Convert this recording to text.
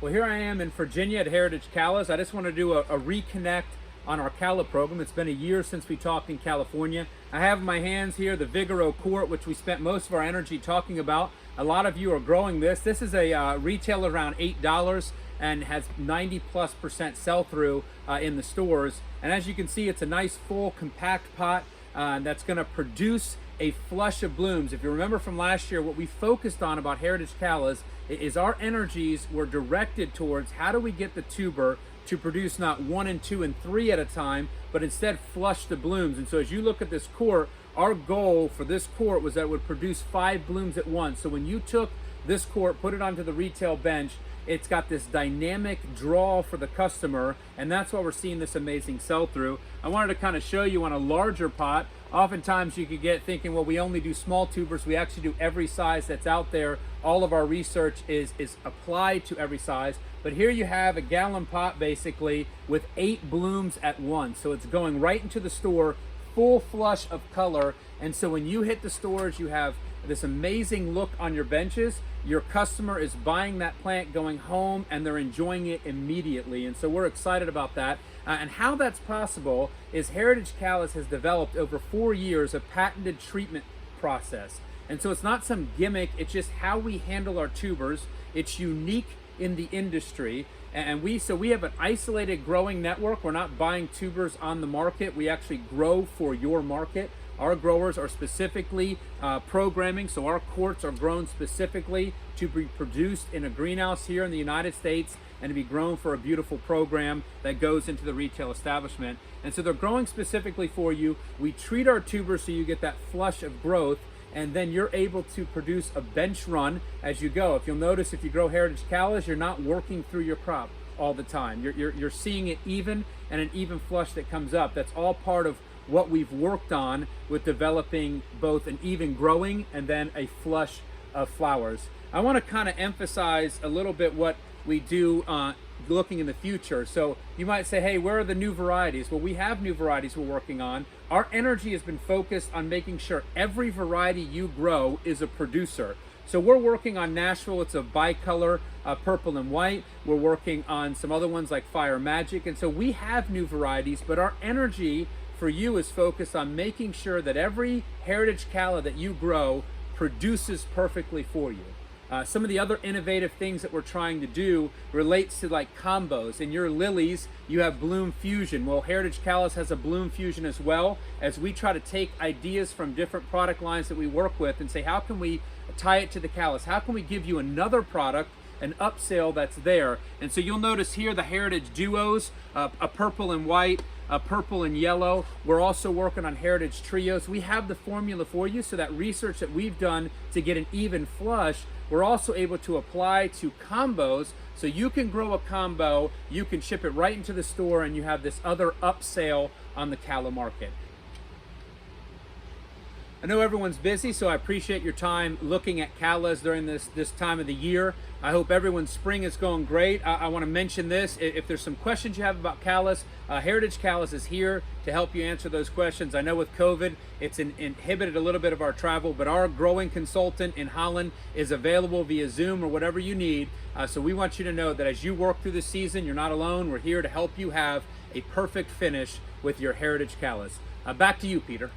Well, here I am in Virginia at Heritage Callas. I just want to do a reconnect on our Calla program. It's been a year since we talked in California. I have in my hands here the Vigoro quart, which we spent most of our energy talking about. A lot of you are growing this. This is a retail around $8 and has 90+% sell-through in the stores. And as you can see, it's a nice full compact pot that's going to produce a flush of blooms. If you remember from last year, what we focused on about Heritage Callas is our energies were directed towards how do we get the tuber to produce not 1 and 2 and 3 at a time, but instead flush the blooms. And so as you look at this quart, our goal for this quart was that it would produce 5 blooms at once. So when you took this quart, put it onto the retail bench, it's got this dynamic draw for the customer, and that's why we're seeing this amazing sell-through. I wanted to kind of show you on a larger pot. Oftentimes you could get thinking, well, we only do small tubers. We actually do every size that's out there. All of our research is applied to every size. But here you have a gallon pot basically with 8 blooms at once. So it's going right into the store, full flush of color. And so when you hit the stores, you have this amazing look on your benches. Your customer is buying that plant, going home, and they're enjoying it immediately. And so we're excited about that. And how that's possible is Heritage Callas has developed over 4 years a patented treatment process. And so it's not some gimmick, it's just how we handle our tubers. It's unique in the industry. And we have an isolated growing network. We're not buying tubers on the market. We actually grow for your market. Our growers are specifically programming, so our quarts are grown specifically to be produced in a greenhouse here in the United States and to be grown for a beautiful program that goes into the retail establishment. And so they're growing specifically for you. We treat our tubers so you get that flush of growth, and then you're able to produce a bench run as you go. If you'll notice, if you grow Heritage Callas, you're not working through your crop all the time. You're seeing it even, and an even flush that comes up. That's all part of what we've worked on with developing both an even growing and then a flush of flowers. I want to kind of emphasize a little bit what we do looking in the future. So you might say, hey, where are the new varieties? Well, we have new varieties we're working on. Our energy has been focused on making sure every variety you grow is a producer. So we're working on Nashville. It's a bicolor, purple and white. We're working on some other ones like Fire Magic. And so we have new varieties, but our energy for you is focused on making sure that every Heritage Calla that you grow produces perfectly for you. Some of the other innovative things that we're trying to do relates to like combos. In your lilies, you have bloom fusion. Well, Heritage Callas has a bloom fusion as well, as we try to take ideas from different product lines that we work with and say, how can we tie it to the Callas? How can we give you another product, an upsell that's there? And so you'll notice here the Heritage Duos, a purple and white, a purple and yellow. We're also working on Heritage Trios. We have the formula for you, so that research that we've done to get an even flush, we're also able to apply to combos, so you can grow a combo, you can ship it right into the store, and you have this other upsell on the Calla market. I know everyone's busy, so I appreciate your time looking at Callas during this time of the year. I hope everyone's spring is going great. I want to mention this. If there's some questions you have about Callas, Heritage Callas is here to help you answer those questions. I know with COVID, it's inhibited a little bit of our travel, but our growing consultant in Holland is available via Zoom or whatever you need. So we want you to know that as you work through the season, you're not alone. We're here to help you have a perfect finish with your Heritage Callas. Back to you, Peter.